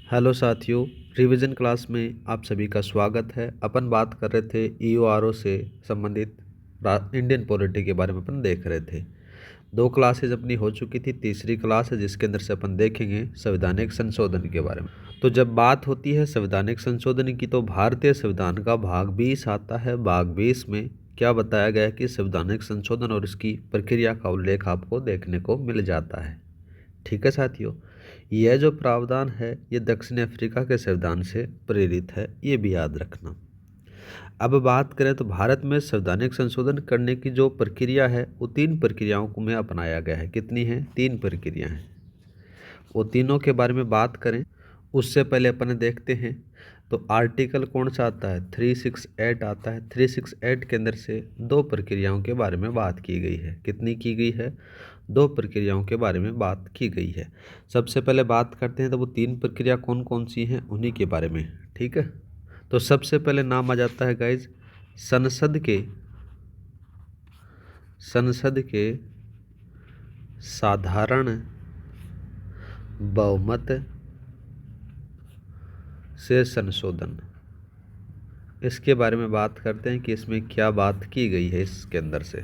Hello साथियों, revision class में आप सभी का स्वागत है। अपन बात कर रहे थे ईओआरओ से संबंधित इंडियन पॉलिटी के बारे में अपन देख रहे थे। 2 क्लासेज अपनी हो चुकी थी, तीसरी क्लास है जिसके अंदर से अपन देखेंगे संवैधानिक संशोधन के बारे में। तो जब बात होती है संवैधानिक संशोधन की तो भारतीय संविधान का भाग 20 आता है। भाग 20 में क्या बताया गया है कि संवैधानिक संशोधन और इसकी प्रक्रिया का उल्लेख आपको देखने को मिल जाता है। ठीक है साथियों, यह जो प्रावधान है ये दक्षिण अफ्रीका के संविधान से प्रेरित है, ये भी याद रखना। अब बात करें तो भारत में संवैधानिक संशोधन करने की जो प्रक्रिया है वो 3 प्रक्रियाओं को में अपनाया गया है। कितनी है? 3 प्रक्रिया हैं। वो तीनों के बारे में बात करें उससे पहले अपन देखते हैं तो आर्टिकल कौन सा आता है? 368 आता है। 368 के अंदर से 2 प्रक्रियाओं के बारे में बात की गई है। कितनी की गई है? 2 प्रक्रियाओं के बारे में बात की गई है। सबसे पहले बात करते हैं तो वो 3 प्रक्रिया कौन कौन सी हैं उन्हीं के बारे में। ठीक है, तो सबसे पहले नाम आ जाता है गाइज संसद के साधारण बहुमत से संशोधन। इसके बारे में बात करते हैं कि इसमें क्या बात की गई है। इसके अंदर से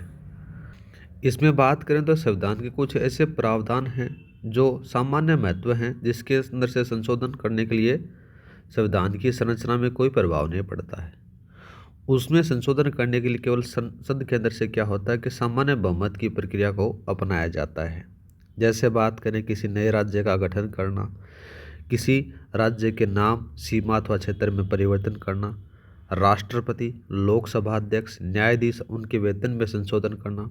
इसमें बात करें तो संविधान के कुछ ऐसे प्रावधान हैं जो सामान्य महत्व हैं जिसके अंदर से संशोधन करने के लिए संविधान की संरचना में कोई प्रभाव नहीं पड़ता है। उसमें संशोधन करने के लिए केवल संसद के अंदर से क्या होता है कि सामान्य बहुमत की प्रक्रिया को अपनाया जाता है। जैसे बात करें किसी नए राज्य का गठन करना, किसी राज्य के नाम, सीमा अथवा क्षेत्र में परिवर्तन करना, राष्ट्रपति, लोकसभा अध्यक्ष, न्यायाधीश उनके वेतन में संशोधन करना,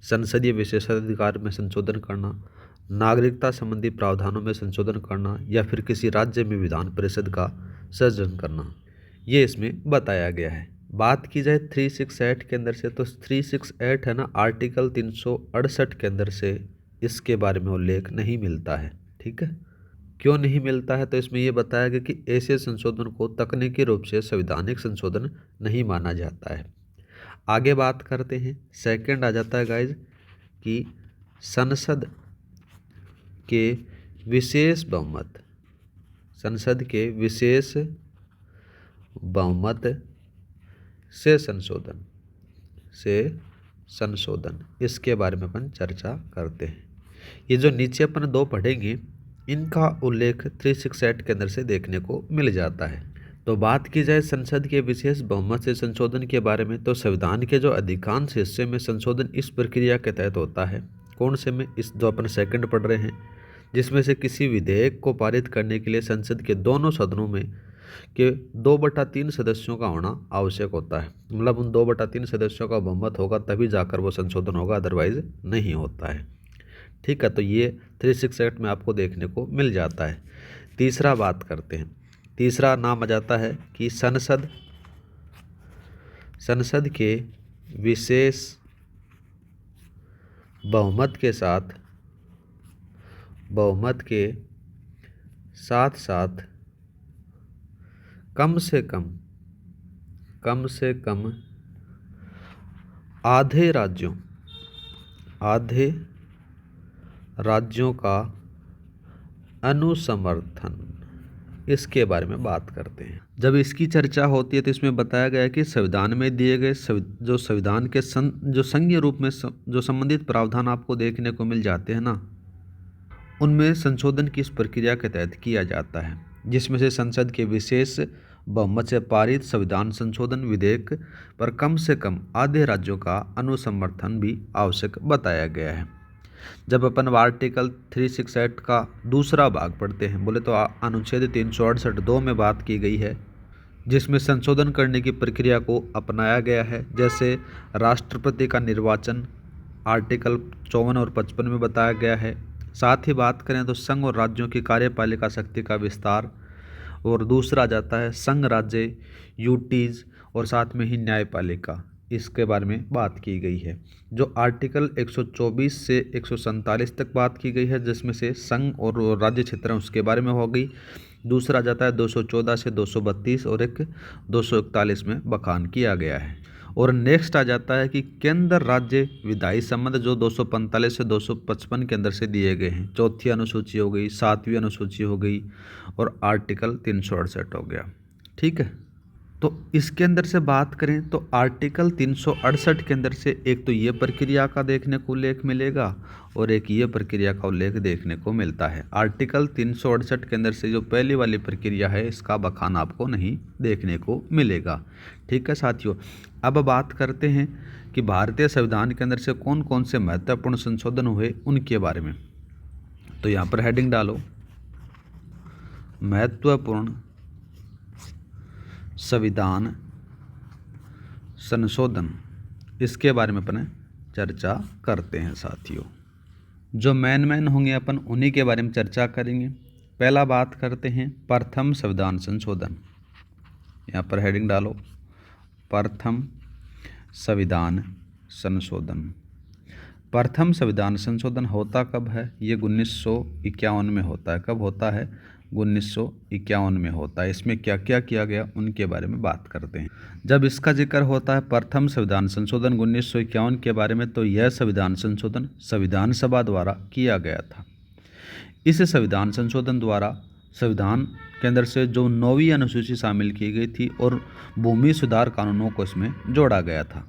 संसदीय विशेषाधिकार में संशोधन करना, नागरिकता संबंधी प्रावधानों में संशोधन करना या फिर किसी राज्य में विधान परिषद का सृजन करना, ये इसमें बताया गया है। बात की जाए 368 के अंदर से तो 368 है ना, आर्टिकल 368 के अंदर से इसके बारे में उल्लेख नहीं मिलता है। ठीक है, क्यों नहीं मिलता है? तो इसमें यह बताया गया कि ऐसे संशोधन को तकनीकी रूप से संवैधानिक संशोधन नहीं माना जाता है। आगे बात करते हैं, सेकंड आ जाता है गाइज कि संसद के विशेष बहुमत, संसद के विशेष बहुमत से संशोधन इसके बारे में अपन चर्चा करते हैं। ये जो नीचे अपन 2 पढ़ेंगे इनका उल्लेख 368 के अंदर से देखने को मिल जाता है। तो बात की जाए संसद के विशेष बहुमत से संशोधन के बारे में तो संविधान के जो अधिकांश हिस्से में संशोधन इस प्रक्रिया के तहत होता है। कौन से में? इस जो अपन सेकंड पढ़ रहे हैं, जिसमें से किसी विधेयक को पारित करने के लिए संसद के दोनों सदनों में के 2/3 सदस्यों का होना आवश्यक होता है। मतलब उन 2/3 सदस्यों का बहुमत होगा तभी जाकर वो संशोधन होगा, अदरवाइज नहीं होता है। ठीक है, तो ये 368 में आपको देखने को मिल जाता है। तीसरा बात करते हैं, तीसरा नाम आ जाता है कि संसद के विशेष बहुमत के साथ कम से कम आधे राज्यों का अनुसमर्थन, इसके बारे में बात करते हैं। जब इसकी चर्चा होती है तो इसमें बताया गया है कि संविधान में दिए गए जो संविधान के जो संघीय रूप में जो संबंधित प्रावधान आपको देखने को मिल जाते हैं ना, उनमें संशोधन की इस प्रक्रिया के तहत किया जाता है, जिसमें से संसद के विशेष बहुमत से पारित संविधान संशोधन विधेयक पर कम से कम आधे राज्यों का अनुसमर्थन भी आवश्यक बताया गया है। जब अपन आर्टिकल 368 का दूसरा भाग पढ़ते हैं, बोले तो अनुच्छेद 368(2) में बात की गई है, जिसमें संशोधन करने की प्रक्रिया को अपनाया गया है। जैसे राष्ट्रपति का निर्वाचन आर्टिकल 54 और 55 में बताया गया है। साथ ही बात करें तो संघ और राज्यों की कार्यपालिका शक्ति का विस्तार, और दूसरा जाता है संघ राज्य यूटीज और साथ में ही न्यायपालिका, इसके बारे में बात की गई है। जो आर्टिकल 124 से 147 तक बात की गई है, जिसमें से संघ और राज्य क्षेत्र उसके बारे में हो गई। दूसरा जाता है 214 से 232 और एक 241 में बखान किया गया है। और नेक्स्ट आ जाता है कि केंद्र राज्य विधायी संबंध जो 245 से 255 के अंदर से दिए गए हैं। चौथी अनुसूची हो गई, 7वीं अनुसूची हो गई और आर्टिकल 368 हो गया। ठीक है, तो इसके अंदर से बात करें तो आर्टिकल 368 के अंदर से एक तो ये प्रक्रिया का देखने को उल्लेख मिलेगा और एक ये प्रक्रिया का उल्लेख देखने को मिलता है। आर्टिकल 368 के अंदर से जो पहली वाली प्रक्रिया है इसका बखान आपको नहीं देखने को मिलेगा। ठीक है साथियों, अब बात करते हैं कि भारतीय संविधान के अंदर से कौन कौन से महत्वपूर्ण संशोधन हुए उनके बारे में। तो यहाँ पर हेडिंग डालो, महत्वपूर्ण संविधान संशोधन। इसके बारे में अपन चर्चा करते हैं साथियों। जो मेन होंगे अपन उन्हीं के बारे में चर्चा करेंगे। पहला बात करते हैं प्रथम संविधान संशोधन। यहाँ पर हेडिंग डालो, प्रथम संविधान संशोधन। प्रथम संविधान संशोधन होता कब है? ये 1951 में होता है। कब होता है? 1951 में होता है। इसमें क्या क्या किया गया उनके बारे में बात करते हैं। जब इसका जिक्र होता है प्रथम संविधान संशोधन 1951 के बारे में, तो यह संविधान संशोधन संविधान सभा द्वारा किया गया था। इस संविधान संशोधन द्वारा संविधान के अंदर से जो 9वीं अनुसूची शामिल की गई थी और भूमि सुधार कानूनों को इसमें जोड़ा गया था।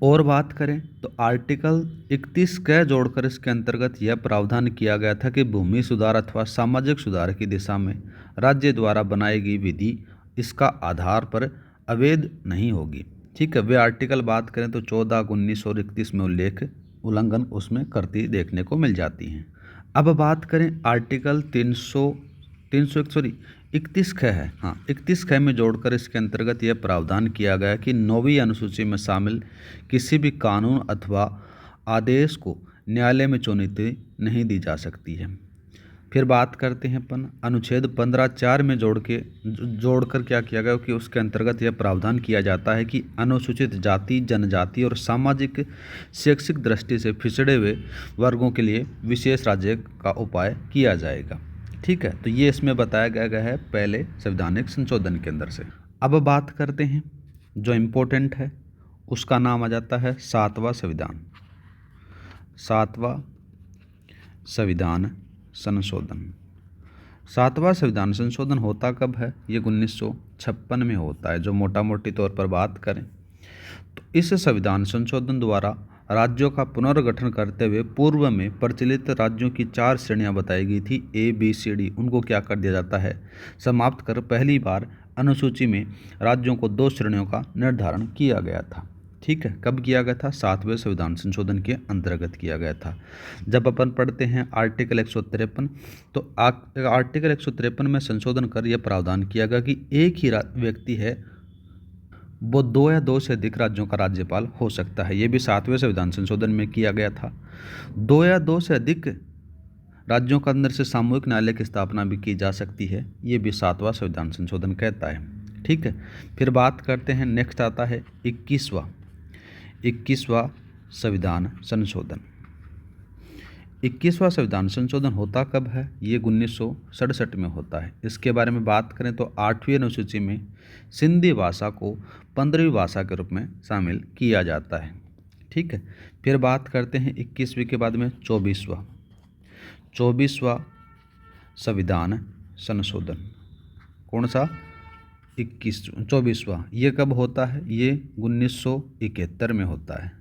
और बात करें तो आर्टिकल 31 के जोड़कर इसके अंतर्गत यह प्रावधान किया गया था कि भूमि सुधार अथवा सामाजिक सुधार की दिशा में राज्य द्वारा बनाई गई विधि इसका आधार पर अवैध नहीं होगी। ठीक है, वे आर्टिकल बात करें तो 14, 19 और 31 में उल्लंघन उसमें करती देखने को मिल जाती हैं। अब बात करें आर्टिकल 31 ख है, 31 ख में जोड़कर इसके अंतर्गत यह प्रावधान किया गया कि 9वीं अनुसूची में शामिल किसी भी कानून अथवा आदेश को न्यायालय में चुनौती नहीं दी जा सकती है। फिर बात करते हैं अपन अनुच्छेद 15(4) में जोड़कर क्या किया गया कि उसके अंतर्गत यह प्रावधान किया जाता है कि अनुसूचित जाति, जनजाति और सामाजिक शैक्षिक दृष्टि से पिछड़े हुए वर्गों के लिए विशेष राज्य का उपाय किया जाएगा। ठीक है, तो ये इसमें बताया गया है पहले संवैधानिक संशोधन के अंदर से। अब बात करते हैं जो इम्पोर्टेंट है उसका नाम आ जाता है 7वां संविधान। 7वां संविधान संशोधन। 7वां संविधान संशोधन होता कब है? ये 1956 में होता है। जो मोटा मोटी तौर पर बात करें तो इस संविधान संशोधन द्वारा राज्यों का पुनर्गठन करते हुए पूर्व में प्रचलित राज्यों की 4 श्रेणियां बताई गई थी, ABCD। उनको क्या कर दिया जाता है? समाप्त कर पहली बार अनुसूची में राज्यों को 2 श्रेणियों का निर्धारण किया गया था। ठीक है, कब किया गया था? 7वें संविधान संशोधन के अंतर्गत किया गया था। जब अपन पढ़ते हैं आर्टिकल 153, तो आर्टिकल 153 में संशोधन कर यह प्रावधान किया गया कि एक ही व्यक्ति है वो 2 या 2 से अधिक राज्यों का राज्यपाल हो सकता है। ये भी 7वें संविधान संशोधन में किया गया था। 2 या 2 से अधिक राज्यों के अंदर से सामूहिक न्यायालय की स्थापना भी की जा सकती है। ये भी 7वां संविधान संशोधन कहता है। ठीक है, फिर बात करते हैं, नेक्स्ट आता है 21वां संविधान संशोधन। 21वां संविधान संशोधन होता कब है? ये 1967 में होता है। इसके बारे में बात करें तो 8वीं अनुसूची में सिंधी भाषा को 15वीं भाषा के रूप में शामिल किया जाता है। ठीक है, फिर बात करते हैं 21वीं के बाद में 24वां संविधान संशोधन। कौन सा? 24वां। ये कब होता है? ये 1971 में होता है।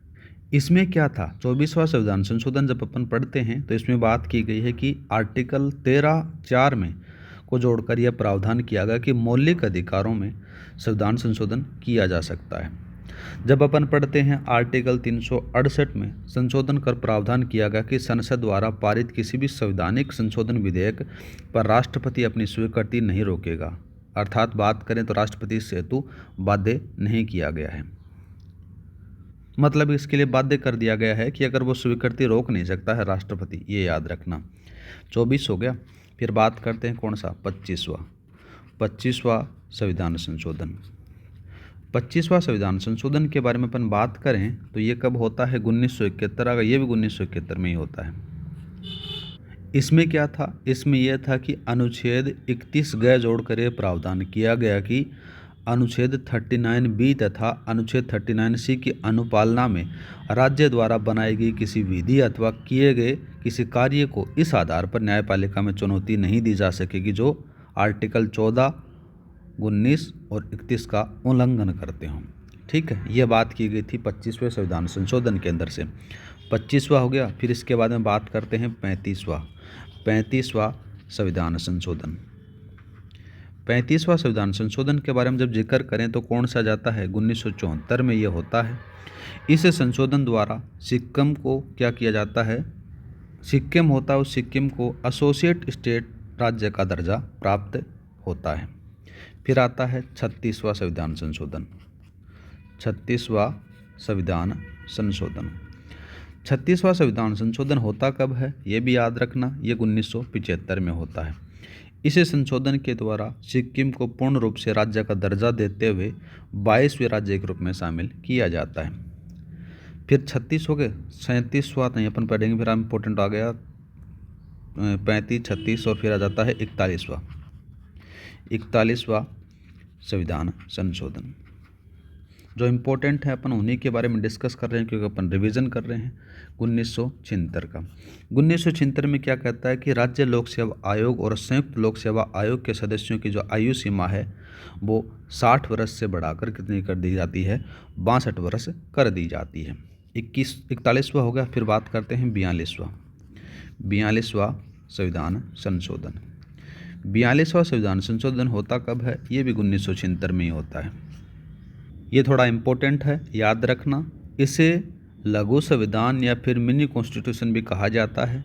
इसमें क्या था? 24वां संविधान संशोधन जब अपन पढ़ते हैं तो इसमें बात की गई है कि आर्टिकल 13(4) में को जोड़कर यह प्रावधान किया गया कि मौलिक अधिकारों में संविधान संशोधन किया जा सकता है। जब अपन पढ़ते हैं आर्टिकल 368 में संशोधन कर प्रावधान किया गया कि संसद द्वारा पारित किसी भी संवैधानिक संशोधन विधेयक पर राष्ट्रपति अपनी स्वीकृति नहीं रोकेगा। अर्थात बात करें तो राष्ट्रपति से हेतु बाध्य नहीं किया गया है। मतलब इसके लिए बाध्य कर दिया गया है कि अगर वो स्वीकृति रोक नहीं सकता है राष्ट्रपति, ये याद रखना। 24 हो गया। फिर बात करते हैं कौन सा? 25वां संविधान संशोधन। 25वां संविधान संशोधन के बारे में अपन बात करें तो ये कब होता है? 1971। अगर ये भी 1971 में ही होता है। इसमें क्या था? इसमें यह था कि अनुच्छेद 31 ग जोड़कर यह प्रावधान किया गया कि अनुच्छेद 39B तथा अनुच्छेद 39C की अनुपालना में राज्य द्वारा बनाई गई किसी विधि अथवा किए गए किसी कार्य को इस आधार पर न्यायपालिका में चुनौती नहीं दी जा सकेगी जो आर्टिकल 14, 19 और 31 का उल्लंघन करते हों। ठीक है, ये बात की गई थी 25वें संविधान संशोधन के अंदर से। 25वां हो गया। फिर इसके बाद में बात करते हैं 35वां संविधान संशोधन। 35वां संविधान संशोधन के बारे में जब जिक्र करें तो कौन सा जाता है, 1974 में ये होता है। इस संशोधन द्वारा सिक्किम को क्या किया जाता है, सिक्किम होता है उस सिक्किम को एसोसिएट स्टेट राज्य का दर्जा प्राप्त होता है। फिर आता है 36वां संविधान संशोधन। 36वां संविधान संशोधन 36वां संविधान संशोधन होता कब है, ये भी याद रखना, ये 1975 में होता है। इस संशोधन के द्वारा सिक्किम को पूर्ण रूप से राज्य का दर्जा देते हुए 22वें राज्य के रूप में शामिल किया जाता है। फिर 36 हो गए। 37वां नहीं अपन पढ़ेंगे, फिर इम्पोर्टेंट आ गया 35, 36 और फिर आ जाता है 41वां संविधान संशोधन। जो इम्पोर्टेंट है अपन उन्हीं के बारे में डिस्कस कर रहे हैं क्योंकि अपन रिवीजन कर रहे हैं। 1976 का 1976 में क्या कहता है कि राज्य लोक सेवा आयोग और संयुक्त लोक सेवा आयोग के सदस्यों की जो आयु सीमा है वो 60 वर्ष से बढ़ाकर कितनी कर दी जाती है, 62 वर्ष कर दी जाती है। 41वां हो गया। फिर बात करते हैं 42वां संविधान संशोधन। 42वां संविधान संशोधन होता कब है, ये भी 1976 में ही होता है। ये थोड़ा इम्पोर्टेंट है, याद रखना। इसे लघु संविधान या फिर मिनी कॉन्स्टिट्यूशन भी कहा जाता है।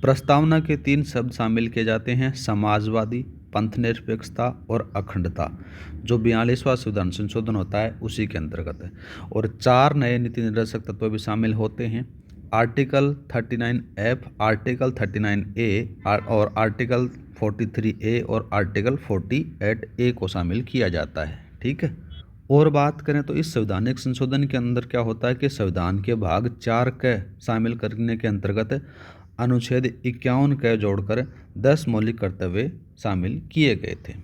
प्रस्तावना के 3 शब्द शामिल किए जाते हैं, समाजवादी, पंथनिरपेक्षता और अखंडता, जो 42वां संविधान संशोधन होता है उसी के अंतर्गत है। और 4 नए नीति निर्देशक तत्व भी शामिल होते हैं। आर्टिकल 39F, आर्टिकल 39A और आर्टिकल 43A और आर्टिकल 48A को शामिल किया जाता है। ठीक है। और बात करें तो इस संवैधानिक संशोधन के अंदर क्या होता है कि संविधान के भाग 4 के शामिल करने के अंतर्गत अनुच्छेद 51 के जोड़कर 10 मौलिक कर्तव्य शामिल किए गए थे।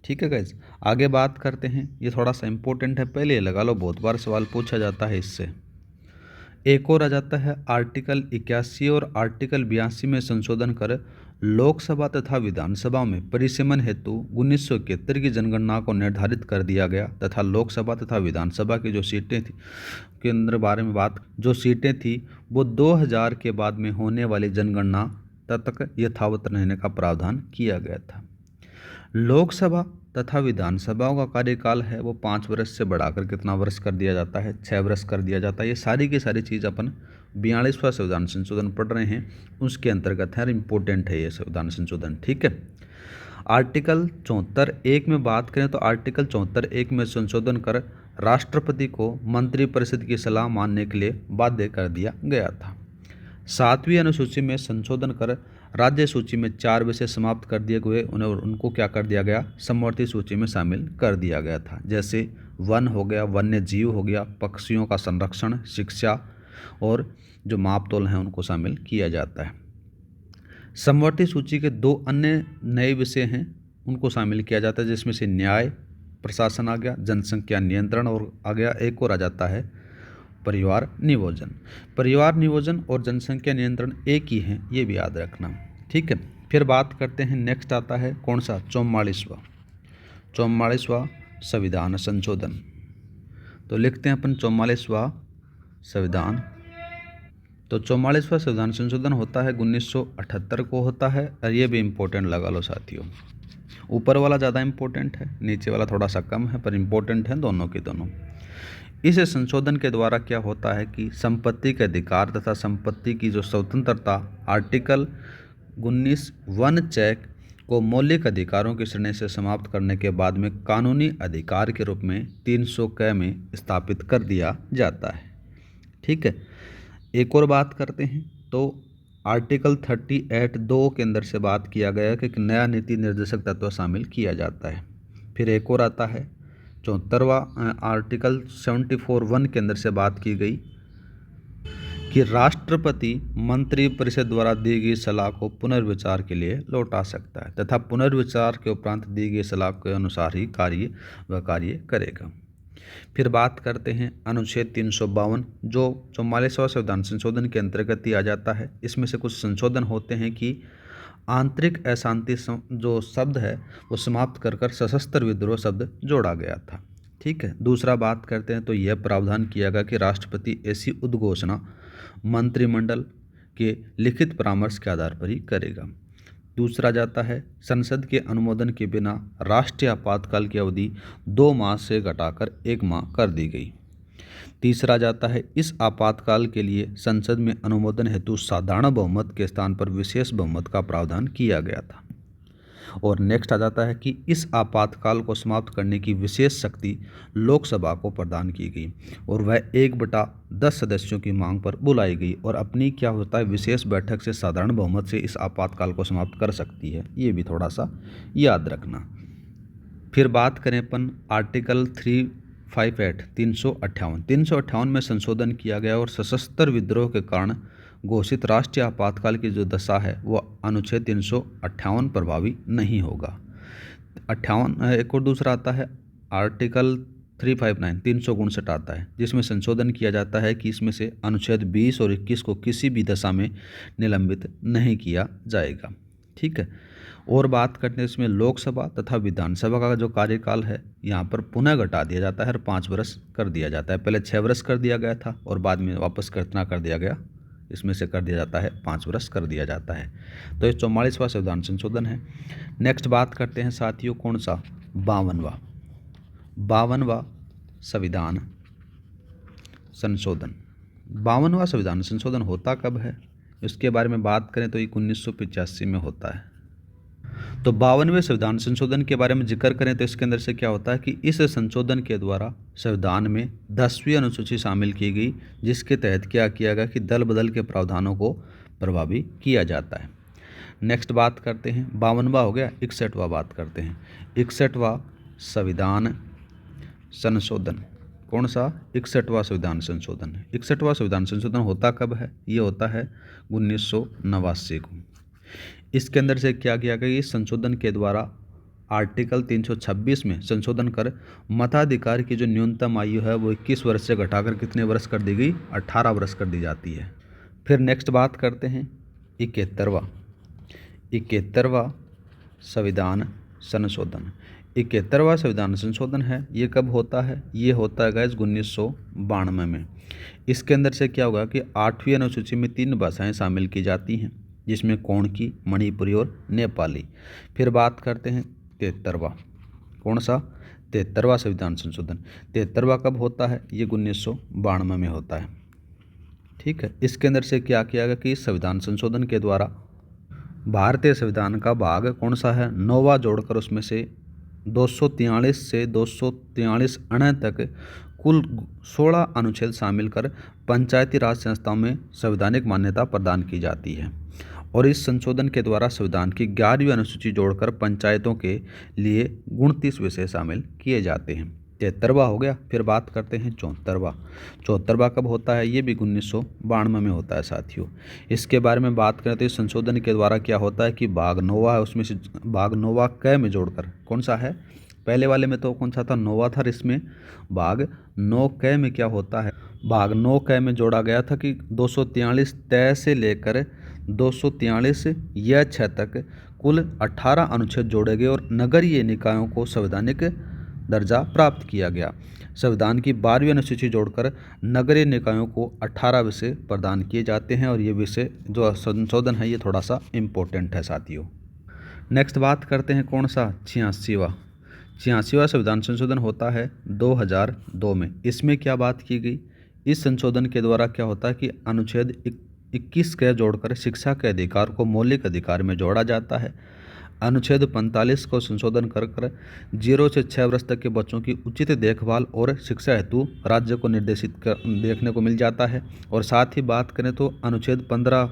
ठीक है गाइस, आगे बात करते हैं। ये थोड़ा सा इम्पोर्टेंट है, पहले ये लगा लो, बहुत बार सवाल पूछा जाता है इससे। एक और आ जाता है आर्टिकल 81 और आर्टिकल 82 में संशोधन कर लोकसभा तथा विधानसभा में परिसीमन हेतु 1971 की जनगणना को निर्धारित कर दिया गया तथा लोकसभा तथा विधानसभा की जो सीटें थी के अंदर बारे में बात, जो सीटें थी वो 2000 के बाद में होने वाली जनगणना तक यथावत रहने का प्रावधान किया गया था। लोकसभा तथा विधानसभाओं का कार्यकाल है वो 5 वर्ष से बढ़ाकर कितना वर्ष कर दिया जाता है, 6 वर्ष कर दिया जाता है। ये सारी की सारी चीज़ अपन 42वां संविधान संशोधन पढ़ रहे हैं उसके अंतर्गत है, इम्पोर्टेंट है ये संविधान संशोधन। ठीक है। आर्टिकल 74(1) में बात करें तो आर्टिकल 74(1) में संशोधन कर राष्ट्रपति को मंत्रिपरिषद की सलाह मानने के लिए बाध्य कर दिया गया था। 7वीं अनुसूची में संशोधन कर राज्य सूची में 4 विषय समाप्त कर दिए गए, उनको क्या कर दिया गया, समवर्ती सूची में शामिल कर दिया गया था। जैसे वन हो गया, वन्य जीव हो गया, पक्षियों का संरक्षण, शिक्षा और जो मापतोल हैं उनको शामिल किया जाता है। समवर्ती सूची के 2 अन्य नए विषय हैं उनको शामिल किया जाता है, जिसमें से न्याय प्रशासन आ गया, जनसंख्या नियंत्रण और आ गया, एक और आ जाता है परिवार नियोजन। परिवार नियोजन और जनसंख्या नियंत्रण एक ही हैं, ये भी याद रखना। ठीक है। फिर बात करते हैं, नेक्स्ट आता है कौन सा, 44वां संविधान संशोधन। तो लिखते हैं अपन 44वां संविधान। तो 44वां संविधान संशोधन होता है 1978 को होता है, और ये भी इम्पोर्टेंट लगा लो साथियों। ऊपर वाला ज़्यादा इम्पोर्टेंट है, नीचे वाला थोड़ा सा कम है, पर इम्पोर्टेंट है दोनों के दोनों। इस संशोधन के द्वारा क्या होता है कि संपत्ति के अधिकार तथा संपत्ति की जो स्वतंत्रता आर्टिकल 19(1) चेक को मौलिक अधिकारों की श्रेणी से समाप्त करने के बाद में कानूनी अधिकार के रूप में 300 क में स्थापित कर दिया जाता है। ठीक है। एक और बात करते हैं तो आर्टिकल 38(2) के अंदर से बात किया गया कि एक नया नीति निर्देशक तत्व शामिल किया जाता है। फिर एक और आता है 74वां आर्टिकल 74(1) के अंदर से बात की गई कि राष्ट्रपति मंत्रिपरिषद द्वारा दी गई सलाह को पुनर्विचार के लिए लौटा सकता है तथा पुनर्विचार के उपरांत दी गई सलाह के अनुसार ही कार्य करेगा। फिर बात करते हैं अनुच्छेद 352 जो 44वां संविधान संशोधन के अंतर्गत ही आ जाता है। इसमें से कुछ संशोधन होते हैं कि आंतरिक अशांति जो शब्द है वो समाप्त कर सशस्त्र विद्रोह शब्द जोड़ा गया था। ठीक है। दूसरा बात करते हैं तो यह प्रावधान किया गया कि राष्ट्रपति ऐसी उद्घोषणा मंत्रिमंडल के लिखित परामर्श के आधार पर ही करेगा। दूसरा जाता है संसद के अनुमोदन के बिना राष्ट्रीय आपातकाल की अवधि 2 माह से घटाकर 1 माह कर दी गई। तीसरा जाता है इस आपातकाल के लिए संसद में अनुमोदन हेतु साधारण बहुमत के स्थान पर विशेष बहुमत का प्रावधान किया गया था। और नेक्स्ट आ जाता है कि इस आपातकाल को समाप्त करने की विशेष शक्ति लोकसभा को प्रदान की गई और वह 1/10 सदस्यों की मांग पर बुलाई गई और अपनी क्या होता है विशेष बैठक से साधारण बहुमत से इस आपातकाल को समाप्त कर सकती है। ये भी थोड़ा सा याद रखना। फिर बात करें अपन आर्टिकल 358 358 में संशोधन किया गया और सशस्त्र विद्रोह के कारण घोषित राष्ट्रीय आपातकाल की जो दशा है वो अनुच्छेद 358 प्रभावी नहीं होगा। 58 एक और दूसरा आता है आर्टिकल 359 359 आता है जिसमें संशोधन किया जाता है कि इसमें से अनुच्छेद 20 और 21 को किसी भी दशा में निलंबित नहीं किया जाएगा। ठीक है। और बात करते हैं इसमें लोकसभा तथा विधानसभा का जो कार्यकाल है यहाँ पर पुनः घटा दिया जाता है और 5 वर्ष कर दिया जाता है। पहले 6 वर्ष कर दिया गया था और बाद में वापस कितना कर दिया गया, इसमें से कर दिया जाता है 5 वर्ष कर दिया जाता है। तो ये 44वां संविधान संशोधन है। नेक्स्ट बात करते हैं साथियों कौन सा 52वां संविधान संशोधन। 52वां संविधान संशोधन होता कब है इसके बारे में बात करें तो ये 1985 में होता है। तो 52वें संविधान संशोधन के बारे में जिक्र करें तो इसके अंदर से क्या होता है कि इस संशोधन के द्वारा संविधान में 10वीं अनुसूची शामिल की गई जिसके तहत क्या किया गया कि दल बदल के प्रावधानों को प्रभावी किया जाता है। नेक्स्ट बात करते हैं 52वां हो गया। 61वां बात करते हैं 61वां संविधान संशोधन। कौन सा 61वां संविधान संशोधन। 61वां संविधान संशोधन होता कब है, ये होता है 1989 को। इसके अंदर से क्या किया गया, इस संशोधन के द्वारा आर्टिकल 326 में संशोधन कर मताधिकार की जो न्यूनतम आयु है वो 21 वर्ष से घटाकर कितने वर्ष कर दी गई, 18 वर्ष कर दी जाती है। फिर नेक्स्ट बात करते हैं 71वां संविधान संशोधन। 71वां संविधान संशोधन है ये कब होता है, ये होता है गाइस 1992 में। इसके अंदर से क्या होगा कि 8वीं अनुसूची में 3 भाषाएं शामिल की जाती हैं जिसमें कोंकणी, मणिपुरी और नेपाली। फिर बात करते हैं 73वां। कौन सा 73वां संविधान संशोधन। 73वां कब होता है, ये 1992 में होता है। ठीक है। इसके अंदर से क्या किया गया कि इस संविधान संशोधन के द्वारा भारतीय संविधान का भाग कौन सा है 9वां जोड़कर उसमें से 243 से 243 अण तक कुल 16 अनुच्छेद शामिल कर पंचायती राज संस्थाओं में संवैधानिक मान्यता प्रदान की जाती है। और इस संशोधन के द्वारा संविधान की 11वीं अनुसूची जोड़कर पंचायतों के लिए 29 विषय शामिल किए जाते हैं। 73वां हो गया। फिर बात करते हैं 74वां कब होता है, ये भी 1992 में होता है साथियों। इसके बारे में बात करें तो इस संशोधन के द्वारा क्या होता है कि भाग 9वां है उसमें से भाग 9वां क में जोड़कर कौन सा है, पहले वाले में तो कौन सा था 9वां था, इसमें भाग 9 क में क्या होता है, भाग 9 क में जोड़ा गया था कि 243 तय से लेकर 243 या 6 तक कुल 18 अनुच्छेद जोड़े गए और नगरीय निकायों को संवैधानिक दर्जा प्राप्त किया गया। संविधान की 12वीं अनुसूची जोड़कर नगरीय निकायों को 18 विषय प्रदान किए जाते हैं और ये विषय जो संशोधन है ये थोड़ा सा इम्पोर्टेंट है साथियों। नेक्स्ट बात करते हैं कौन सा 86वां संविधान संशोधन होता है 2002 में। इसमें क्या बात की गई, इस संशोधन के द्वारा क्या होता है कि अनुच्छेद 21 के जोड़कर शिक्षा के अधिकार को मौलिक अधिकार में जोड़ा जाता है। अनुच्छेद 45 को संशोधन कर 0 से 6 वर्ष तक के बच्चों की उचित देखभाल और शिक्षा हेतु राज्य को निर्देशित देखने को मिल जाता है। और साथ ही बात करें तो अनुच्छेद 15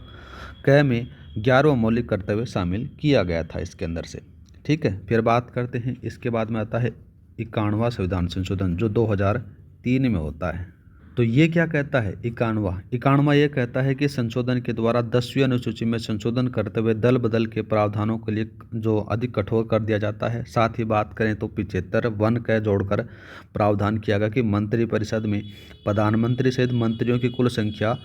क में 11वां मौलिक कर्तव्य शामिल किया गया था इसके अंदर से। ठीक है। फिर बात करते हैं इसके बाद में आता है 91वां संविधान संशोधन जो 2003 में होता है। तो ये क्या कहता है, 91वां ये कहता है कि संशोधन के द्वारा 10वीं अनुसूची में संशोधन करते हुए दल बदल के प्रावधानों के लिए जो अधिक कठोर कर दिया जाता है। साथ ही बात करें तो 75 वन का जोड़कर प्रावधान किया गया कि मंत्रिपरिषद में प्रधानमंत्री सहित मंत्रियों की कुल संख्या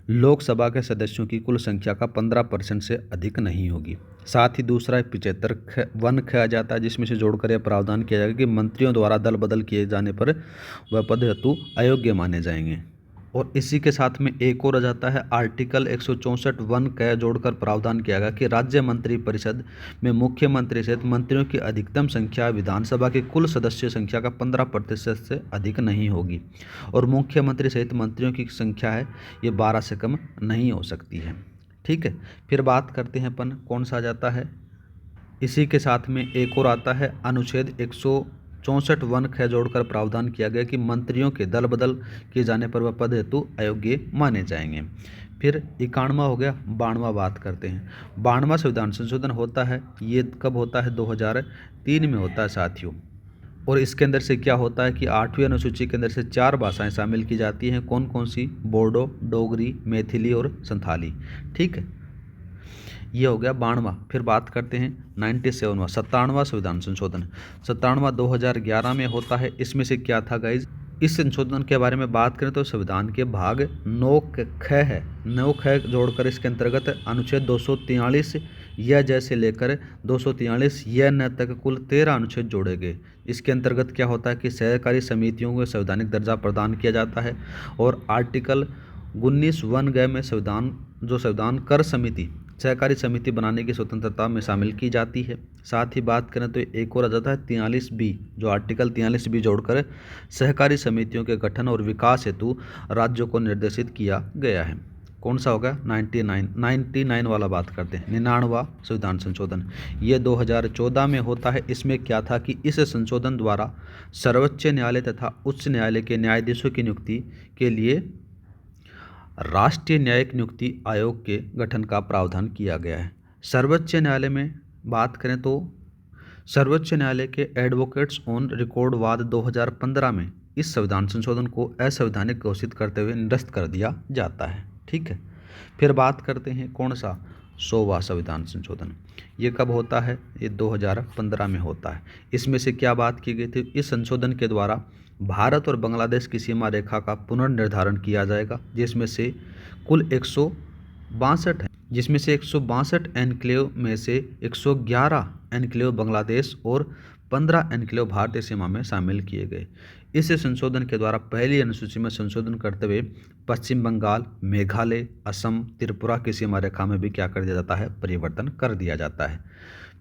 लोकसभा के सदस्यों की कुल संख्या का 15% से अधिक नहीं होगी। साथ ही दूसरा 75 वन किया जाता है, जिसमें से जोड़कर यह प्रावधान किया जाएगा कि मंत्रियों द्वारा दल बदल किए जाने पर वह पद हेतु अयोग्य माने जाएंगे। और इसी के साथ में एक और आ जाता है आर्टिकल 164 वन का जोड़कर प्रावधान किया गया कि राज्य मंत्रिपरिषद में मुख्यमंत्री सहित मंत्रियों की अधिकतम संख्या विधानसभा की कुल सदस्य संख्या का 15% से अधिक नहीं होगी और मुख्यमंत्री सहित मंत्रियों की संख्या है ये 12 से कम नहीं हो सकती है। ठीक है, फिर बात करते हैं अपन कौन सा आ जाता है, इसी के साथ में एक और आता है अनुच्छेद 164 वन ख जोड़कर प्रावधान किया गया कि मंत्रियों के दल बदल किए जाने पर वह पद हेतु अयोग्य माने जाएंगे। फिर 91वां हो गया। 92वां बात करते हैं। 92वां संविधान संशोधन होता है, ये कब होता है, 2003 में होता है साथियों। और इसके अंदर से क्या होता है कि 8वीं अनुसूची के अंदर से 4 भाषाएं शामिल की जाती हैं। कौन कौन सी, बोडो, डोगरी, मैथिली और संथाली। ठीक है, ये हो गया 92वां। फिर बात करते हैं 97वां 97वां संविधान संशोधन। 97वां 2011 में होता है। इसमें से क्या था गाइज, इस संशोधन के बारे में बात करें तो संविधान के भाग 9 ख है, 9 ख जोड़कर इसके अंतर्गत अनुच्छेद 243 यह जैसे लेकर 243 यह न तक कुल 13 अनुच्छेद जोड़े गए। इसके अंतर्गत क्या होता है कि सहकारी समितियों को संवैधानिक दर्जा प्रदान किया जाता है और आर्टिकल 19 वन ग में संविधान कर समिति सहकारी समिति बनाने की स्वतंत्रता में शामिल की जाती है। साथ ही बात करें तो एक और आ जाता है 43B, जो आर्टिकल 43B जोड़कर सहकारी समितियों के गठन और विकास हेतु राज्यों को निर्देशित किया गया है। कौन सा होगा, 99 वाला बात करते हैं। 99वां संविधान संशोधन, ये 2014 में होता है। इसमें क्या था कि इस संशोधन द्वारा सर्वोच्च न्यायालय तथा उच्च न्यायालय के न्यायाधीशों की नियुक्ति के लिए राष्ट्रीय न्यायिक नियुक्ति आयोग के गठन का प्रावधान किया गया है। सर्वोच्च न्यायालय में बात करें तो सर्वोच्च न्यायालय के एडवोकेट्स ऑन रिकॉर्ड वाद 2015 में इस संविधान संशोधन को असंवैधानिक घोषित करते हुए निरस्त कर दिया जाता है। ठीक है, फिर बात करते हैं कौन सा, 100वां संविधान संशोधन। ये कब होता है, ये 2015 में होता है। इसमें से क्या बात की गई थी, इस संशोधन के द्वारा भारत और बांग्लादेश की सीमा रेखा का पुनर्निर्धारण किया जाएगा, जिसमें से कुल 162 है, जिसमें से 162 एनक्लेव में से 111 एनक्लेव बांग्लादेश और 15 एनक्लेव भारतीय सीमा में शामिल किए गए। इस संशोधन के द्वारा पहली अनुसूची में संशोधन करते हुए पश्चिम बंगाल, मेघालय, असम, त्रिपुरा की सीमा रेखा में भी क्या कर दिया जाता है, परिवर्तन कर दिया जाता है।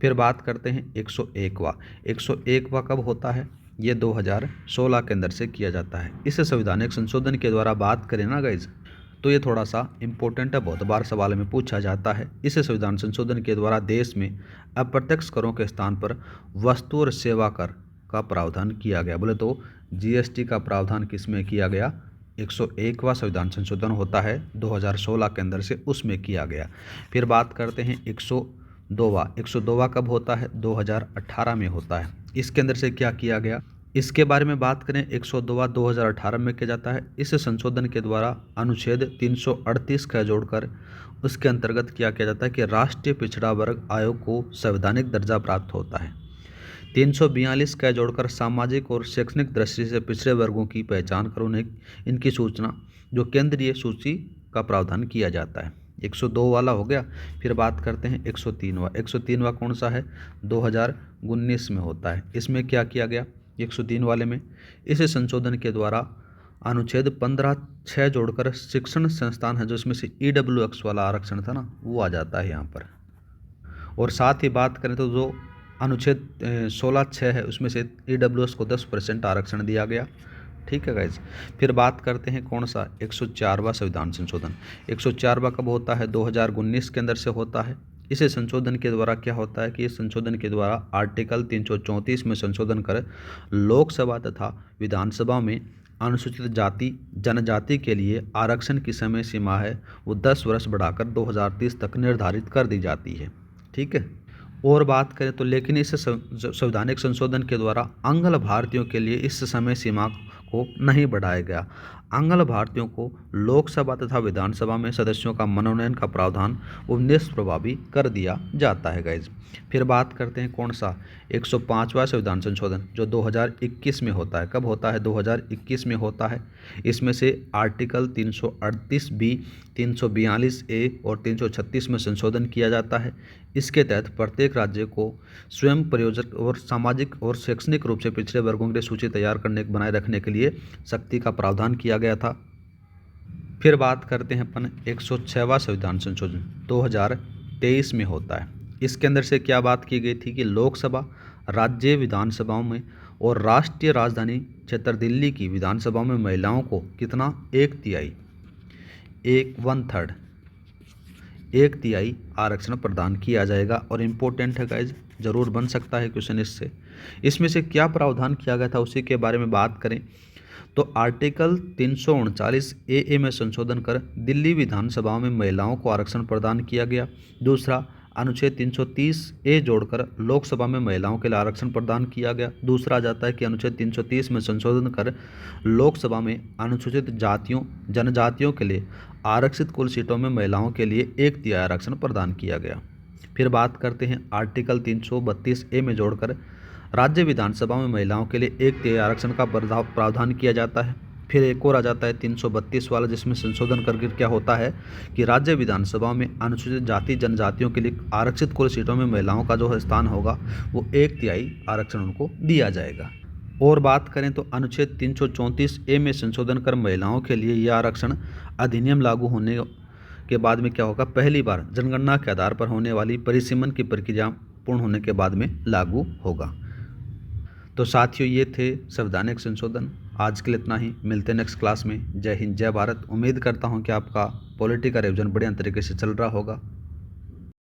फिर बात करते हैं 101वां। 101वां कब होता है, ये 2016 के अंदर से किया जाता है। इस संवैधानिक संशोधन के द्वारा बात करें ना गाइज, तो ये थोड़ा सा इम्पोर्टेंट है, बहुत बार सवाल में पूछा जाता है। इस संविधान संशोधन के द्वारा देश में अप्रत्यक्ष करों के स्थान पर वस्तु और सेवा कर का प्रावधान किया गया। बोले तो जीएसटी का प्रावधान किस में किया गया, 101वां संविधान संशोधन होता है 2016 के अंदर से, उसमें किया गया। फिर बात करते हैं 102वां कब होता है, 2018 में होता है। इसके अंदर से क्या किया गया, इसके बारे में बात करें 102वां 2018 में किया जाता है। इस संशोधन के द्वारा अनुच्छेद 338 का जोड़कर उसके अंतर्गत क्या किया जाता है कि राष्ट्रीय पिछड़ा वर्ग आयोग को संवैधानिक दर्जा प्राप्त होता है। 342 का जोड़कर सामाजिक और शैक्षणिक दृष्टि से पिछड़े वर्गों की पहचान कर उन्हें इनकी सूचना जो केंद्रीय सूची का प्रावधान किया जाता है। 102 वाला हो गया। फिर बात करते हैं 103वां। 103वां कौन सा है, 2019 में होता है। इसमें क्या किया गया, 103 वाले में इस संशोधन के द्वारा अनुच्छेद 15(6) जोड़कर शिक्षण संस्थान है जो इसमें से EWX वाला आरक्षण था ना, वो आ जाता है यहाँ पर। और साथ ही बात करें तो जो अनुच्छेद 16(6) है उसमें से EWS को 10% आरक्षण दिया गया। ठीक है गाइज। फिर बात करते हैं कौन सा, 104वां संविधान संशोधन। 104वां कब होता है, 2019 के अंदर से होता है। इस संशोधन के द्वारा क्या होता है कि इस संशोधन के द्वारा आर्टिकल 334 में संशोधन कर लोकसभा तथा विधानसभा में अनुसूचित जाति जनजाति के लिए आरक्षण की समय सीमा है वो 10 वर्ष बढ़ाकर 2030 तक निर्धारित कर दी जाती है। ठीक है। और बात करें तो लेकिन इस संवैधानिक संशोधन के द्वारा अंगल भारतीयों के लिए इस समय सीमा को नहीं बढ़ाया गया। आंग्ल भारतीयों को लोकसभा तथा विधानसभा में सदस्यों का मनोनयन का प्रावधान वो निष्प्रभावी कर दिया जाता है गाइज। फिर बात करते हैं कौन सा 105वां संविधान संशोधन जो 2021 में होता है। कब होता है? 2021 में होता है। इसमें से आर्टिकल 338 बी, 342 ए और 336 में संशोधन किया जाता है। इसके तहत प्रत्येक राज्य को स्वयं प्रयोजक और सामाजिक और शैक्षणिक रूप से पिछड़े वर्गों के लिए सूची तैयार करने बनाए रखने के लिए शक्ति का प्रावधान किया गया था। फिर बात करते हैं अपन 106वां संविधान संशोधन 2023 में होता है। इसके अंदर से क्या बात की गई थी कि लोकसभा, राज्य विधानसभाओं में और राष्ट्रीय राजधानी क्षेत्र दिल्ली की विधानसभाओं में महिलाओं को कितना? 1/3 1/3 आरक्षण प्रदान किया जाएगा। और इम्पोर्टेंट है गाइज, जरूर बन सकता है क्वेश्चन इससे। इसमें से क्या प्रावधान किया गया था उसी के बारे में बात करें तो आर्टिकल 339 ए में संशोधन कर दिल्ली विधानसभाओं में महिलाओं को आरक्षण प्रदान किया गया। दूसरा, अनुच्छेद 330 ए जोड़कर लोकसभा में महिलाओं के लिए आरक्षण प्रदान किया गया। दूसरा आ जाता है कि अनुच्छेद 330 में संशोधन कर लोकसभा में अनुसूचित जातियों, जनजातियों के लिए आरक्षित कुल सीटों में महिलाओं के लिए 1/3 आरक्षण प्रदान किया गया। फिर बात करते हैं आर्टिकल 332 ए में जोड़कर राज्य विधानसभा में महिलाओं के लिए 1/3 आरक्षण का प्रावधान किया जाता है। फिर एक और आ जाता है 332 वाला, जिसमें संशोधन करके क्या होता है कि राज्य विधानसभा में अनुसूचित जाति जनजातियों के लिए आरक्षित कुल सीटों में महिलाओं का जो स्थान होगा वो 1/3 आरक्षण उनको दिया जाएगा। और बात करें तो अनुच्छेद 334 ए में संशोधन कर महिलाओं के लिए यह आरक्षण अधिनियम लागू होने के बाद में क्या होगा? पहली बार जनगणना के आधार पर होने वाली परिसीमन की प्रक्रिया पूर्ण होने के बाद में लागू होगा। तो साथियों, ये थे संवैधानिक संशोधन। आज के लिए इतना ही, मिलते हैं नेक्स्ट क्लास में। जय हिंद, जय भारत। उम्मीद करता हूँ कि आपका पॉलिटी का रिवीजन बढ़िया तरीके से चल रहा होगा।